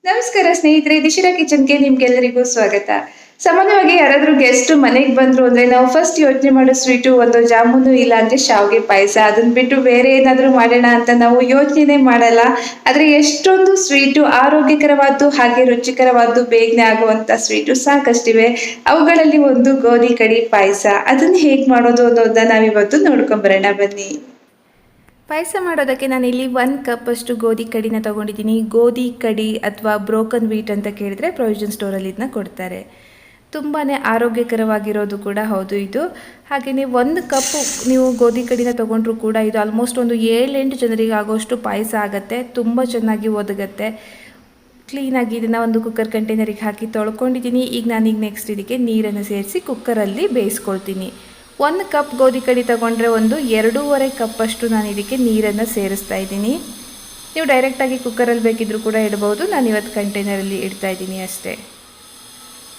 ನಮಸ್ಕಾರ ಸ್ನೇಹಿತರೆ, DiShiRa ಕಿಚನ್ಗೆ ನಿಮ್ಗೆಲ್ಲರಿಗೂ ಸ್ವಾಗತ. ಸಾಮಾನ್ಯವಾಗಿ ಯಾರಾದ್ರೂ ಗೆಸ್ಟ್ ಮನೆಗೆ ಬಂದ್ರು ಅಂದ್ರೆ ನಾವು ಫಸ್ಟ್ ಯೋಚನೆ ಮಾಡೋ ಸ್ವೀಟು ಒಂದು ಜಾಮೂನು ಇಲ್ಲ ಅಂದ್ರೆ ಶಾವ್ಗೆ ಪಾಯಸ. ಅದನ್ನ ಬಿಟ್ಟು ಬೇರೆ ಏನಾದ್ರೂ ಮಾಡೋಣ ಅಂತ ನಾವು ಯೋಚನೆ ಮಾಡಲ್ಲ. ಆದ್ರೆ ಎಷ್ಟೊಂದು ಸ್ವೀಟು ಆರೋಗ್ಯಕರವಾದ್ದು ಹಾಗೆ ರುಚಿಕರವಾದ್ದು ಬೇಗನೆ ಆಗುವಂತ ಸ್ವೀಟು ಸಾಕಷ್ಟಿವೆ. ಅವುಗಳಲ್ಲಿ ಒಂದು ಗೋಧಿ ಕಡಿ ಪಾಯಸ. ಅದನ್ನ ಹೇಗ್ ಮಾಡೋದು ಅನ್ನೋದನ್ನ ನಾವಿವತ್ತು ನೋಡ್ಕೊಂಡ್ ಬರೋಣ ಬನ್ನಿ. ಪಾಯಸ ಮಾಡೋದಕ್ಕೆ ನಾನಿಲ್ಲಿ 1 ಕಪ್ಪಷ್ಟು ಗೋಧಿ ಕಡಿನ ತೊಗೊಂಡಿದ್ದೀನಿ. ಗೋಧಿ ಕಡಿ ಅಥವಾ ಬ್ರೋಕನ್ ವೀಟ್ ಅಂತ ಕೇಳಿದ್ರೆ ಪ್ರೊವಿಷನ್ ಸ್ಟೋರಲ್ಲಿ ಇದನ್ನ ಕೊಡ್ತಾರೆ. ತುಂಬಾ ಆರೋಗ್ಯಕರವಾಗಿರೋದು ಕೂಡ ಹೌದು ಇದು. ಹಾಗೆಯೇ 1 ಕಪ್ಪು ನೀವು ಗೋಧಿ ಕಡಿನ ತೊಗೊಂಡ್ರೂ ಕೂಡ ಇದು ಆಲ್ಮೋಸ್ಟ್ ಒಂದು 7-8 ಜನರಿಗೆ ಆಗೋಷ್ಟು ಪಾಯಸ ಆಗುತ್ತೆ. ತುಂಬ ಚೆನ್ನಾಗಿ ಒದಗುತ್ತೆ. ಕ್ಲೀನಾಗಿ ಇದನ್ನು ಒಂದು ಕುಕ್ಕರ್ ಕಂಟೈನರಿಗೆ ಹಾಕಿ ತೊಳ್ಕೊಂಡಿದ್ದೀನಿ. ಈಗ ನೆಕ್ಸ್ಟ್ ಇದಕ್ಕೆ ನೀರನ್ನು ಸೇರಿಸಿ ಕುಕ್ಕರಲ್ಲಿ ಬೇಯಿಸ್ಕೊಳ್ತೀನಿ. 1 ಕಪ್ ಗೋಧಿ ಕಡಿ ತೊಗೊಂಡ್ರೆ ಒಂದು 2.5 ಕಪ್ಪಷ್ಟು ನಾನು ಇದಕ್ಕೆ ನೀರನ್ನು ಸೇರಿಸ್ತಾ ಇದ್ದೀನಿ. ನೀವು ಡೈರೆಕ್ಟಾಗಿ ಕುಕ್ಕರಲ್ಲಿ ಬೇಕಿದ್ದರೂ ಕೂಡ ಇಡ್ಬೋದು. ನಾನು ಇವತ್ತು ಕಂಟೈನರಲ್ಲಿ ಇಡ್ತಾ ಇದ್ದೀನಿ ಅಷ್ಟೇ.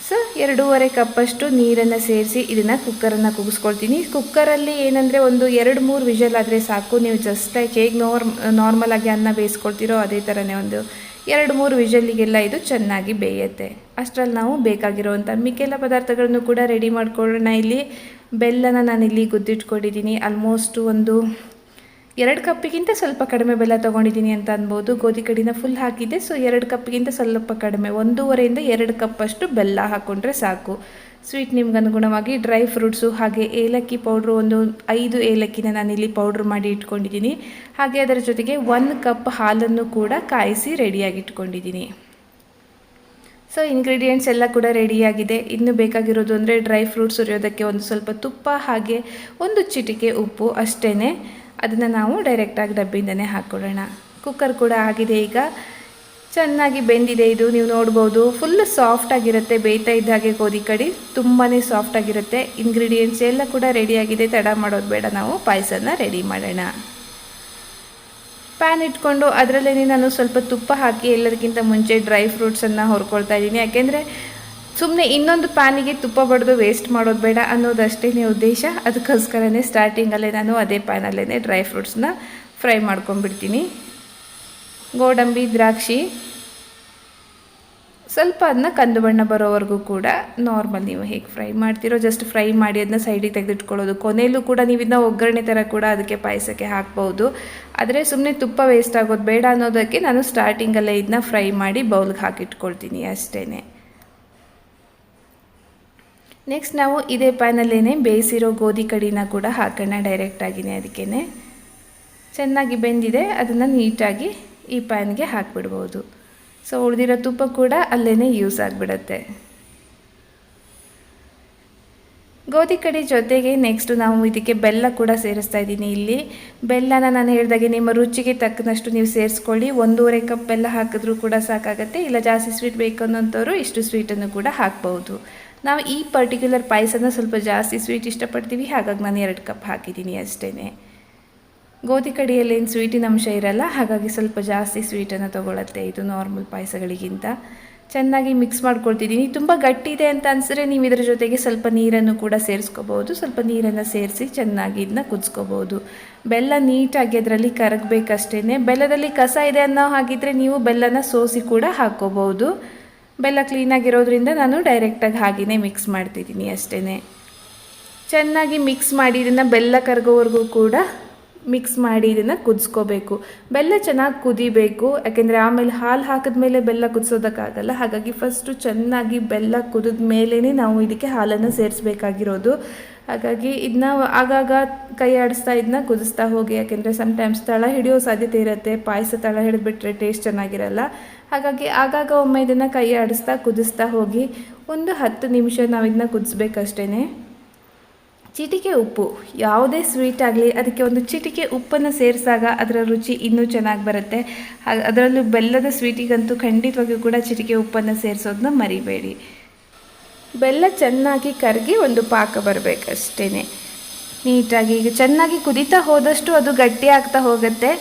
ಸೊ 2.5 ಕಪ್ಪಷ್ಟು ನೀರನ್ನು ಸೇರಿಸಿ ಇದನ್ನು ಕುಕ್ಕರನ್ನು ಕೂಗಿಸ್ಕೊಳ್ತೀನಿ. ಕುಕ್ಕರಲ್ಲಿ ಏನಂದರೆ ಒಂದು 2-3 ವಿಷಲ್ ಆದರೆ ಸಾಕು. ನೀವು ಜಸ್ಟ್ ಲೈಕ್ ಹೇಗೆ ನಾರ್ಮಲಾಗಿ ಅನ್ನ ಬೇಯಿಸ್ಕೊಳ್ತೀರೋ ಅದೇ ಥರನೇ ಒಂದು 2-3 ವಿಷಲ್ಲಿಗೆಲ್ಲ ಇದು ಚೆನ್ನಾಗಿ ಬೇಯುತ್ತೆ. ಅಷ್ಟರಲ್ಲಿ ನಾವು ಬೇಕಾಗಿರೋವಂಥ ಮಿಕ್ಕೆಲ್ಲ ಪದಾರ್ಥಗಳನ್ನು ಕೂಡ ರೆಡಿ ಮಾಡ್ಕೊಳ್ಳೋಣ. ಇಲ್ಲಿ ಬೆಲ್ಲನ ನಾನಿಲ್ಲಿ ಗುದ್ದಿಟ್ಕೊಂಡಿದ್ದೀನಿ. ಆಲ್ಮೋಸ್ಟ್ ಒಂದು 2 ಕಪ್ಪಿಗಿಂತ ಸ್ವಲ್ಪ ಕಡಿಮೆ ಬೆಲ್ಲ ತೊಗೊಂಡಿದ್ದೀನಿ ಅಂತ ಅನ್ಬೋದು. ಗೋಧಿ ಕಡಿನ ಫುಲ್ ಹಾಕಿದ್ದೆ, ಸೊ 2 ಕಪ್ಪಿಗಿಂತ ಸ್ವಲ್ಪ ಕಡಿಮೆ 1.5ರಿಂದ 2 ಕಪ್ಪಷ್ಟು ಬೆಲ್ಲ ಹಾಕ್ಕೊಂಡ್ರೆ ಸಾಕು. ಸ್ವೀಟ್ ನಿಮ್ಗೆ ಅನುಗುಣವಾಗಿ ಡ್ರೈ ಫ್ರೂಟ್ಸು ಹಾಗೆ ಏಲಕ್ಕಿ ಪೌಡ್ರು ಒಂದು 5 ಏಲಕ್ಕಿನ ನಾನಿಲ್ಲಿ ಪೌಡ್ರ್ ಮಾಡಿ ಇಟ್ಕೊಂಡಿದ್ದೀನಿ. ಹಾಗೆ ಅದರ ಜೊತೆಗೆ 1 ಕಪ್ ಹಾಲನ್ನು ಕೂಡ ಕಾಯಿಸಿ ರೆಡಿಯಾಗಿ ಇಟ್ಕೊಂಡಿದ್ದೀನಿ. ಸೊ ಇಂಗ್ರೀಡಿಯೆಂಟ್ಸ್ ಎಲ್ಲ ಕೂಡ ರೆಡಿಯಾಗಿದೆ. ಇನ್ನು ಬೇಕಾಗಿರೋದು ಅಂದರೆ ಡ್ರೈ ಫ್ರೂಟ್ಸ್ ಹುರಿಯೋದಕ್ಕೆ ಒಂದು ಸ್ವಲ್ಪ ತುಪ್ಪ ಹಾಗೆ ಒಂದು ಚಿಟಿಕೆ ಉಪ್ಪು ಅಷ್ಟೇ. ಅದನ್ನು ನಾವು ಡೈರೆಕ್ಟಾಗಿ ಡಬ್ಬಿಂದನೇ ಹಾಕ್ಕೊಳ್ಳೋಣ. ಕುಕ್ಕರ್ ಕೂಡ ಆಗಿದೆ. ಈಗ ಚೆನ್ನಾಗಿ ಬೆಂದಿದೆ ಇದು. ನೀವು ನೋಡ್ಬೋದು ಫುಲ್ ಸಾಫ್ಟಾಗಿರುತ್ತೆ. ಬೇಯ್ತಾ ಇದ್ದ ಹಾಗೆ ಗೋಧಿ ಕಡಿ ತುಂಬಾ ಸಾಫ್ಟಾಗಿರುತ್ತೆ. ಇಂಗ್ರೀಡಿಯೆಂಟ್ಸ್ ಎಲ್ಲ ಕೂಡ ರೆಡಿಯಾಗಿದೆ. ತಡ ಮಾಡೋದು ಬೇಡ, ನಾವು ಪಾಯಸನ ರೆಡಿ ಮಾಡೋಣ. ಪ್ಯಾನ್ ಇಟ್ಕೊಂಡು ಅದರಲ್ಲೇ ನಾನು ಸ್ವಲ್ಪ ತುಪ್ಪ ಹಾಕಿ ಎಲ್ಲದಕ್ಕಿಂತ ಮುಂಚೆ ಡ್ರೈ ಫ್ರೂಟ್ಸನ್ನು ಹುರ್ಕೊಳ್ತಾ ಇದ್ದೀನಿ. ಯಾಕೆಂದರೆ ಸುಮ್ಮನೆ ಇನ್ನೊಂದು ಪ್ಯಾನಿಗೆ ತುಪ್ಪ ಬಡ್ದು ವೇಸ್ಟ್ ಮಾಡೋದು ಬೇಡ ಅನ್ನೋದಷ್ಟೇ ಉದ್ದೇಶ. ಅದಕ್ಕೋಸ್ಕರನೇ ಸ್ಟಾರ್ಟಿಂಗಲ್ಲೇ ನಾನು ಅದೇ ಪ್ಯಾನಲ್ಲೇ ಡ್ರೈ ಫ್ರೂಟ್ಸ್ನ ಫ್ರೈ ಮಾಡ್ಕೊಂಡ್ಬಿಡ್ತೀನಿ. ಗೋಡಂಬಿ, ದ್ರಾಕ್ಷಿ ಸ್ವಲ್ಪ ಅದನ್ನ ಕಂದು ಬಣ್ಣ ಬರೋವರೆಗೂ ಕೂಡ ನಾರ್ಮಲ್ ನೀವು ಹೇಗೆ ಫ್ರೈ ಮಾಡ್ತೀರೋ ಜಸ್ಟ್ ಫ್ರೈ ಮಾಡಿ ಅದನ್ನ ಸೈಡಿಗೆ ತೆಗೆದಿಟ್ಕೊಳ್ಳೋದು. ಕೊನೆಯಲ್ಲೂ ಕೂಡ ನೀವು ಇದನ್ನ ಒಗ್ಗರಣೆ ಥರ ಕೂಡ ಅದಕ್ಕೆ ಪಾಯಸಕ್ಕೆ ಹಾಕ್ಬೋದು. ಆದರೆ ಸುಮ್ಮನೆ ತುಪ್ಪ ವೇಸ್ಟ್ ಆಗೋದು ಬೇಡ ಅನ್ನೋದಕ್ಕೆ ನಾನು ಸ್ಟಾರ್ಟಿಂಗಲ್ಲೇ ಇದನ್ನ ಫ್ರೈ ಮಾಡಿ ಬೌಲ್ಗೆ ಹಾಕಿಟ್ಕೊಳ್ತೀನಿ ಅಷ್ಟೇ. ನೆಕ್ಸ್ಟ್ ನಾವು ಇದೇ ಪ್ಯಾನಲ್ಲೇ ಬೇಯಿಸಿರೋ ಗೋಧಿ ಕಡಿನ ಕೂಡ ಹಾಕೋಣ ಡೈರೆಕ್ಟಾಗಿಯೇ. ಅದಕ್ಕೇ ಚೆನ್ನಾಗಿ ಬೆಂದಿದೆ. ಅದನ್ನು ನೀಟಾಗಿ ಈ ಪ್ಯಾನ್ಗೆ ಹಾಕಿಬಿಡ್ಬೋದು. ಸೊ ಉಳಿದಿರೋ ತುಪ್ಪ ಕೂಡ ಅಲ್ಲೇ ಯೂಸ್ ಆಗಿಬಿಡುತ್ತೆ. ಗೋಧಿ ಕಡಿ ಜೊತೆಗೆ ನೆಕ್ಸ್ಟು ನಾವು ಇದಕ್ಕೆ ಬೆಲ್ಲ ಕೂಡ ಸೇರಿಸ್ತಾ ಇದ್ದೀನಿ. ಇಲ್ಲಿ ಬೆಲ್ಲನ ನಾನು ಹೇಳಿದಾಗೆ ನಿಮ್ಮ ರುಚಿಗೆ ತಕ್ಕನಷ್ಟು ನೀವು ಸೇರಿಸ್ಕೊಳ್ಳಿ. 1.5 ಕಪ್ ಬೆಲ್ಲ ಹಾಕಿದ್ರೂ ಕೂಡ ಸಾಕಾಗುತ್ತೆ. ಇಲ್ಲ ಜಾಸ್ತಿ ಸ್ವೀಟ್ ಬೇಕು ಅನ್ನೋಂಥವ್ರು ಇಷ್ಟು ಸ್ವೀಟನ್ನು ಕೂಡ ಹಾಕ್ಬೋದು. ನಾವು ಈ ಪರ್ಟಿಕ್ಯುಲರ್ ಪಾಯಸನ ಸ್ವಲ್ಪ ಜಾಸ್ತಿ ಸ್ವೀಟ್ ಇಷ್ಟಪಡ್ತೀವಿ, ಹಾಗಾಗಿ ನಾನು 2 ಕಪ್ ಹಾಕಿದ್ದೀನಿ ಅಷ್ಟೇ. ಗೋಧಿ ಕಡಿಯಲ್ಲಿ ಏನು ಸ್ವೀಟಿನ ಅಂಶ ಇರಲ್ಲ, ಹಾಗಾಗಿ ಸ್ವಲ್ಪ ಜಾಸ್ತಿ ಸ್ವೀಟನ್ನು ತೊಗೊಳತ್ತೆ ಇದು ನಾರ್ಮಲ್ ಪಾಯಸಗಳಿಗಿಂತ. ಚೆನ್ನಾಗಿ ಮಿಕ್ಸ್ ಮಾಡ್ಕೊಳ್ತಿದ್ದೀನಿ. ತುಂಬ ಗಟ್ಟಿ ಇದೆ ಅಂತ ಅನಿಸಿದ್ರೆ ನೀವು ಇದರ ಜೊತೆಗೆ ಸ್ವಲ್ಪ ನೀರನ್ನು ಕೂಡ ಸೇರಿಸ್ಕೋಬೋದು. ಸ್ವಲ್ಪ ನೀರನ್ನು ಸೇರಿಸಿ ಚೆನ್ನಾಗಿ ಇದನ್ನ ಕುದಿಸ್ಕೋಬೋದು. ಬೆಲ್ಲ ನೀಟಾಗಿ ಅದರಲ್ಲಿ ಕರಗಬೇಕಷ್ಟೇ. ಬೆಲ್ಲದಲ್ಲಿ ಕಸ ಇದೆ ಅನ್ನೋ ಹಾಗಿದ್ರೆ ನೀವು ಬೆಲ್ಲನ ಸೋಸಿ ಕೂಡ ಹಾಕ್ಕೋಬೋದು. ಬೆಲ್ಲ ಕ್ಲೀನಾಗಿರೋದ್ರಿಂದ ನಾನು ಡೈರೆಕ್ಟಾಗಿ ಹಾಗೆಯೇ ಮಿಕ್ಸ್ ಮಾಡ್ತಿದ್ದೀನಿ ಅಷ್ಟೇ. ಚೆನ್ನಾಗಿ ಮಿಕ್ಸ್ ಮಾಡಿ ಇದನ್ನು ಬೆಲ್ಲ ಕರಗೋವರೆಗೂ ಕೂಡ ಮಿಕ್ಸ್ ಮಾಡಿ ಇದನ್ನು ಕುದಿಸ್ಕೋಬೇಕು. ಬೆಲ್ಲ ಚೆನ್ನಾಗಿ ಕುದಿಬೇಕು, ಯಾಕೆಂದರೆ ಆಮೇಲೆ ಹಾಲು ಹಾಕಿದ್ಮೇಲೆ ಬೆಲ್ಲ ಕುದಿಸೋದಕ್ಕಾಗಲ್ಲ. ಹಾಗಾಗಿ ಫಸ್ಟು ಚೆನ್ನಾಗಿ ಬೆಲ್ಲ ಕುದಿದ ಮೇಲೇ ನಾವು ಇದಕ್ಕೆ ಹಾಲನ್ನು ಸೇರಿಸ್ಬೇಕಾಗಿರೋದು. ಹಾಗಾಗಿ ಇದನ್ನ ಆಗಾಗ ಕೈ ಆಡಿಸ್ತಾ ಇದನ್ನ ಕುದಿಸ್ತಾ ಹೋಗಿ, ಯಾಕೆಂದರೆ ಸಮ್ಟೈಮ್ಸ್ ತಳ ಹಿಡಿಯೋ ಸಾಧ್ಯತೆ ಇರುತ್ತೆ. ಪಾಯಸ ತಳ ಹಿಡಿದ್ಬಿಟ್ರೆ ಟೇಸ್ಟ್ ಚೆನ್ನಾಗಿರಲ್ಲ. ಹಾಗಾಗಿ ಆಗಾಗ ಒಮ್ಮೆ ಇದನ್ನು ಕೈ ಆಡಿಸ್ತಾ ಕುದಿಸ್ತಾ ಹೋಗಿ ಒಂದು 10 ನಿಮಿಷ ನಾವು ಇದನ್ನ ಕುದಿಸ್ಬೇಕಷ್ಟೇ. ಚಿಟಿಕೆ ಉಪ್ಪು, ಯಾವುದೇ ಸ್ವೀಟ್ ಆಗಲಿ ಅದಕ್ಕೆ ಒಂದು ಚಿಟಿಕೆ ಉಪ್ಪನ್ನು ಸೇರಿಸಿದಾಗ ಅದರ ರುಚಿ ಇನ್ನೂ ಚೆನ್ನಾಗಿ ಬರುತ್ತೆ. ಅದರಲ್ಲೂ ಬೆಲ್ಲದ ಸ್ವೀಟಿಗಂತೂ ಖಂಡಿತವಾಗಿಯೂ ಕೂಡ ಚಿಟಿಕೆ ಉಪ್ಪನ್ನು ಸೇರಿಸೋದನ್ನ ಮರಿಬೇಡಿ. ಬೆಲ್ಲ ಚೆನ್ನಾಗಿ ಕರಗಿ ಒಂದು ಪಾಕ ಬರಬೇಕಷ್ಟೇ. ನೀಟಾಗಿ ಈಗ ಚೆನ್ನಾಗಿ ಕುದೀತಾ ಹೋದಷ್ಟು ಅದು ಗಟ್ಟಿ ಆಗ್ತಾ ಹೋಗುತ್ತೆ.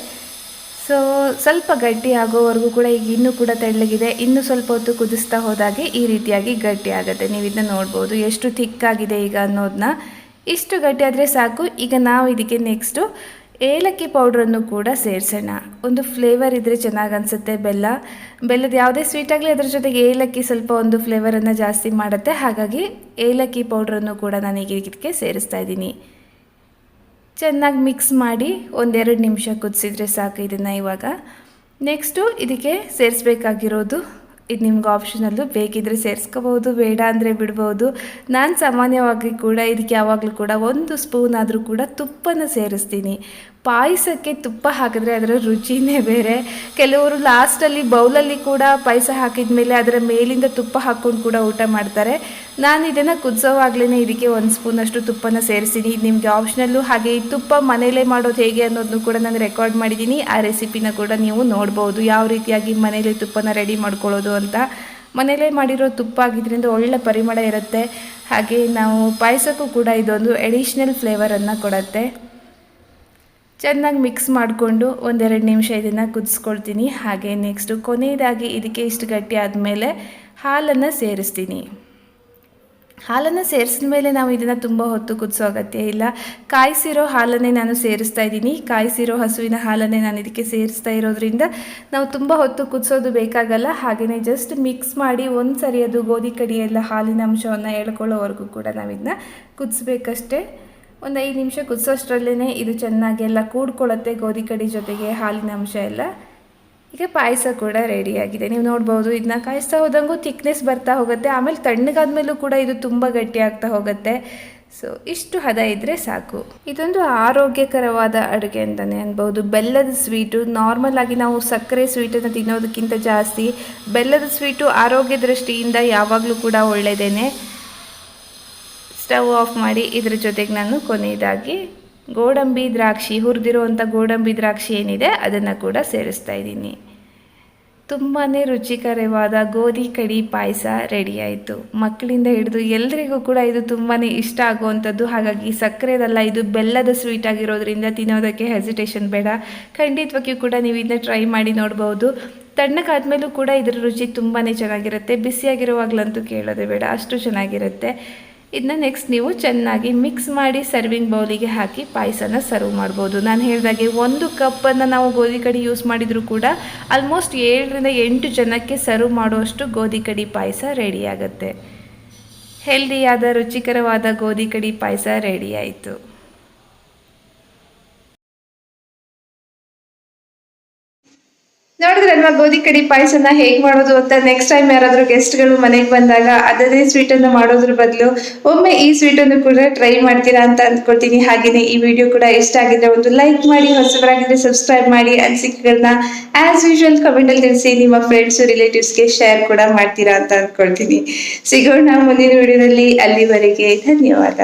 ಸೊ ಸ್ವಲ್ಪ ಗಟ್ಟಿ ಆಗೋವರೆಗೂ ಕೂಡ ಈಗ ಇನ್ನೂ ಕೂಡ ತೆಳ್ಳಗಿದೆ. ಇನ್ನೂ ಸ್ವಲ್ಪ ಹೊತ್ತು ಕುದಿಸ್ತಾ ಹೋದಾಗೆ ಈ ರೀತಿಯಾಗಿ ಗಟ್ಟಿ ಆಗುತ್ತೆ. ನೀವು ಇದನ್ನ ನೋಡ್ಬೋದು ಎಷ್ಟು ಥಿಕ್ಕಾಗಿದೆ ಈಗ ಅನ್ನೋದನ್ನ. ಇಷ್ಟು ಗಟ್ಟಿ ಆದರೆ ಸಾಕು. ಈಗ ನಾವು ಇದಕ್ಕೆ ನೆಕ್ಸ್ಟು ಏಲಕ್ಕಿ ಪೌಡ್ರನ್ನು ಕೂಡ ಸೇರಿಸೋಣ. ಒಂದು ಫ್ಲೇವರ್ ಇದ್ದರೆ ಚೆನ್ನಾಗಿ ಅನಿಸುತ್ತೆ. ಬೆಲ್ಲದ ಯಾವುದೇ ಸ್ವೀಟ್ ಆಗಲಿ ಅದ್ರ ಜೊತೆಗೆ ಏಲಕ್ಕಿ ಸ್ವಲ್ಪ ಒಂದು ಫ್ಲೇವರನ್ನು ಜಾಸ್ತಿ ಮಾಡುತ್ತೆ. ಹಾಗಾಗಿ ಏಲಕ್ಕಿ ಪೌಡ್ರನ್ನು ಕೂಡ ನಾನೀಗ ಇದಕ್ಕೆ ಸೇರಿಸ್ತಾ ಇದ್ದೀನಿ. ಚೆನ್ನಾಗಿ ಮಿಕ್ಸ್ ಮಾಡಿ 1-2 ನಿಮಿಷ ಕುದಿಸಿದ್ರೆ ಸಾಕು ಇದನ್ನು. ಇವಾಗ ನೆಕ್ಸ್ಟು ಇದಕ್ಕೆ ಸೇರಿಸ್ಬೇಕಾಗಿರೋದು, ಇದು ನಿಮ್ಗೆ ಆಪ್ಷನಲ್ಲು, ಬೇಕಿದ್ದರೆ ಸೇರಿಸ್ಕೋಬೋದು, ಬೇಡ ಅಂದರೆ ಬಿಡ್ಬೋದು. ನಾನು ಸಾಮಾನ್ಯವಾಗಿ ಕೂಡ ಇದಕ್ಕೆ ಯಾವಾಗಲೂ ಕೂಡ 1 ಸ್ಪೂನ್ ಆದರೂ ಕೂಡ ತುಪ್ಪನ ಸೇರಿಸ್ತೀನಿ. ಪಾಯಸಕ್ಕೆ ತುಪ್ಪ ಹಾಕಿದ್ರೆ ಅದರ ರುಚಿನೇ ಬೇರೆ. ಕೆಲವರು ಲಾಸ್ಟಲ್ಲಿ ಬೌಲಲ್ಲಿ ಕೂಡ ಪಾಯಸ ಹಾಕಿದ ಮೇಲೆ ಅದರ ಮೇಲಿಂದ ತುಪ್ಪ ಹಾಕ್ಕೊಂಡು ಕೂಡ ಊಟ ಮಾಡ್ತಾರೆ. ನಾನು ಇದನ್ನು ಕುದಿಸೋವಾಗಲೇ ಇದಕ್ಕೆ 1 ಸ್ಪೂನಷ್ಟು ತುಪ್ಪನ ಸೇರಿಸ್ತೀನಿ. ಇದು ನಿಮಗೆ ಆಪ್ಷನಲ್ಲು. ಹಾಗೆ ಈ ತುಪ್ಪ ಮನೇಲೇ ಮಾಡೋದು ಹೇಗೆ ಅನ್ನೋದನ್ನು ಕೂಡ ನಾನು ರೆಕಾರ್ಡ್ ಮಾಡಿದ್ದೀನಿ. ಆ ರೆಸಿಪಿನ ಕೂಡ ನೀವು ನೋಡ್ಬೋದು, ಯಾವ ರೀತಿಯಾಗಿ ಮನೇಲಿ ತುಪ್ಪನ ರೆಡಿ ಮಾಡ್ಕೊಳ್ಳೋದು ಅಂತ. ಮನೇಲೇ ಮಾಡಿರೋ ತುಪ್ಪ ಆಗಿದ್ದರಿಂದ ಒಳ್ಳೆ ಪರಿಮಳ ಇರುತ್ತೆ. ಹಾಗೆ ನಾವು ಪಾಯಸಕ್ಕೂ ಕೂಡ ಇದೊಂದು ಎಡಿಷ್ನಲ್ ಫ್ಲೇವರನ್ನು ಕೊಡುತ್ತೆ. ಚೆನ್ನಾಗಿ ಮಿಕ್ಸ್ ಮಾಡಿಕೊಂಡು 1-2 ನಿಮಿಷ ಇದನ್ನು ಕುದಿಸ್ಕೊಳ್ತೀನಿ. ಹಾಗೆ ನೆಕ್ಸ್ಟು ಕೊನೆಯದಾಗಿ ಇದಕ್ಕೆ ಇಷ್ಟು ಗಟ್ಟಿ ಆದಮೇಲೆ ಹಾಲನ್ನು ಸೇರಿಸ್ತೀನಿ. ಹಾಲನ್ನು ಸೇರಿಸಿದ ಮೇಲೆ ನಾವು ಇದನ್ನು ತುಂಬ ಹೊತ್ತು ಕುದಿಸೋ ಅಗತ್ಯ ಇಲ್ಲ. ಕಾಯಿಸಿರೋ ಹಾಲನ್ನೇ ನಾನು ಸೇರಿಸ್ತಾ ಇದ್ದೀನಿ. ಕಾಯಿಸಿರೋ ಹಸುವಿನ ಹಾಲನ್ನೇ ನಾನು ಇದಕ್ಕೆ ಸೇರಿಸ್ತಾ ಇರೋದ್ರಿಂದ ನಾವು ತುಂಬ ಹೊತ್ತು ಕುದಿಸೋದು ಬೇಕಾಗಲ್ಲ. ಹಾಗೆಯೇ ಜಸ್ಟ್ ಮಿಕ್ಸ್ ಮಾಡಿ ಒಂದು ಸರಿ ಅದು ಗೋಧಿ ಕಡಿಯೆಲ್ಲ ಹಾಲಿನ ಅಂಶವನ್ನು ಎಳ್ಕೊಳ್ಳೋವರೆಗೂ ಕೂಡ ನಾವು ಇದನ್ನ ಕುದಿಸ್ಬೇಕಷ್ಟೇ. ಒಂದು 5 ನಿಮಿಷ ಕುದಿಸೋಷ್ಟರಲ್ಲೇ ಇದು ಚೆನ್ನಾಗಿ ಎಲ್ಲ ಕೂಡ್ಕೊಳ್ಳುತ್ತೆ ಗೋಧಿ ಕಡಿ ಜೊತೆಗೆ ಹಾಲಿನ ಅಂಶ ಎಲ್ಲ. ಈಗ ಪಾಯಸ ಕೂಡ ರೆಡಿಯಾಗಿದೆ. ನೀವು ನೋಡ್ಬೋದು, ಇದನ್ನ ಕಾಯಿಸ್ತಾ ಹೋದಂಗೂ ಥಿಕ್ನೆಸ್ ಬರ್ತಾ ಹೋಗುತ್ತೆ. ಆಮೇಲೆ ತಣ್ಣಗಾದ್ಮೇಲೂ ಕೂಡ ಇದು ತುಂಬ ಗಟ್ಟಿ ಆಗ್ತಾ ಹೋಗುತ್ತೆ. ಸೊ ಇಷ್ಟು ಹದ ಇದ್ದರೆ ಸಾಕು. ಇದೊಂದು ಆರೋಗ್ಯಕರವಾದ ಅಡುಗೆ ಅಂತಲೇ ಅನ್ಬೋದು. ಬೆಲ್ಲದ ಸ್ವೀಟು ನಾರ್ಮಲ್ ಆಗಿ ನಾವು ಸಕ್ಕರೆ ಸ್ವೀಟನ್ನು ತಿನ್ನೋದಕ್ಕಿಂತ ಜಾಸ್ತಿ ಬೆಲ್ಲದ ಸ್ವೀಟು ಆರೋಗ್ಯ ದೃಷ್ಟಿಯಿಂದ ಯಾವಾಗಲೂ ಕೂಡ ಒಳ್ಳೆಯದೇನೆ. ಸ್ಟವ್ ಆಫ್ ಮಾಡಿ ಇದರ ಜೊತೆಗೆ ನಾನು ಕೊನೆಯದಾಗಿ ಗೋಡಂಬಿ ದ್ರಾಕ್ಷಿ, ಹುರಿದಿರುವಂಥ ಗೋಡಂಬಿ ದ್ರಾಕ್ಷಿ ಏನಿದೆ ಅದನ್ನು ಕೂಡ ಸೇರಿಸ್ತಾ ಇದ್ದೀನಿ. ತುಂಬಾ ರುಚಿಕರವಾದ ಗೋಧಿ ಕಡಿ ಪಾಯಸ ರೆಡಿಯಾಯಿತು. ಮಕ್ಕಳಿಂದ ಹಿಡಿದು ಎಲ್ಲರಿಗೂ ಕೂಡ ಇದು ತುಂಬಾ ಇಷ್ಟ ಆಗುವಂಥದ್ದು. ಹಾಗಾಗಿ ಸಕ್ಕರೆದಲ್ಲ, ಇದು ಬೆಲ್ಲದ ಸ್ವೀಟ್ ಆಗಿರೋದ್ರಿಂದ ತಿನ್ನೋದಕ್ಕೆ ಹೆಸಿಟೇಷನ್ ಬೇಡ. ಖಂಡಿತವಾಗಿಯೂ ಕೂಡ ನೀವು ಇದನ್ನ ಟ್ರೈ ಮಾಡಿ ನೋಡ್ಬೋದು. ತಣ್ಣಗಾದ್ಮೇಲೂ ಕೂಡ ಇದರ ರುಚಿ ತುಂಬಾ ಚೆನ್ನಾಗಿರುತ್ತೆ. ಬಿಸಿಯಾಗಿರುವಾಗಲಂತೂ ಕೇಳೋದೇ ಬೇಡ, ಅಷ್ಟು ಚೆನ್ನಾಗಿರುತ್ತೆ. ಇದನ್ನ ನೆಕ್ಸ್ಟ್ ನೀವು ಚೆನ್ನಾಗಿ ಮಿಕ್ಸ್ ಮಾಡಿ ಸರ್ವಿಂಗ್ ಬೌಲಿಗೆ ಹಾಕಿ ಪಾಯಸನ ಸರ್ವ್ ಮಾಡ್ಬೋದು. ನಾನು ಹೇಳಿದಾಗೆ 1 ಕಪ್ಪನ್ನು ನಾವು ಗೋಧಿ ಕಡಿ ಯೂಸ್ ಮಾಡಿದರೂ ಕೂಡ ಆಲ್ಮೋಸ್ಟ್ 7-8 ಜನಕ್ಕೆ ಸರ್ವ್ ಮಾಡುವಷ್ಟು ಗೋಧಿ ಕಡಿ ಪಾಯಸ ರೆಡಿಯಾಗುತ್ತೆ. ಹೆಲ್ದಿಯಾದ ರುಚಿಕರವಾದ ಗೋಧಿ ಕಡಿ ಪಾಯಸ ರೆಡಿಯಾಯಿತು. ನೋಡಿದ್ರಲ್ವಾ ಗೋಧಿ ಕಡಿ ಪಾಯಸನ ಹೇಗೆ ಮಾಡೋದು ಅಂತ. ನೆಕ್ಸ್ಟ್ ಟೈಮ್ ಯಾರಾದರೂ ಗೆಸ್ಟ್ಗಳು ಮನೆಗೆ ಬಂದಾಗ ಅದೇ ಸ್ವೀಟನ್ನು ಮಾಡೋದ್ರ ಬದಲು ಒಮ್ಮೆ ಈ ಸ್ವೀಟನ್ನು ಕೂಡ ಟ್ರೈ ಮಾಡ್ತೀರಾ ಅಂತ ಅಂದ್ಕೊಳ್ತೀನಿ. ಹಾಗೆಯೇ ಈ ವಿಡಿಯೋ ಕೂಡ ಇಷ್ಟ ಆಗಿದ್ರೆ ಒಂದು ಲೈಕ್ ಮಾಡಿ, ಹೊಸಬರಾಗಿದ್ರೆ ಸಬ್ಸ್ಕ್ರೈಬ್ ಮಾಡಿ, ಅನಿಸಿಕೆಗಳನ್ನ ಆಸ್ ಯೂಶುವಲ್ ಕಮೆಂಟಲ್ಲಿ ತಿಳಿಸಿ. ನಿಮ್ಮ ಫ್ರೆಂಡ್ಸು ರಿಲೇಟಿವ್ಸ್ಗೆ ಶೇರ್ ಕೂಡ ಮಾಡ್ತೀರಾ ಅಂತ ಅಂದ್ಕೊಳ್ತೀನಿ. ಸಿಗೋಣ ಮುಂದಿನ ವಿಡಿಯೋದಲ್ಲಿ. ಅಲ್ಲಿವರೆಗೆ ಧನ್ಯವಾದ.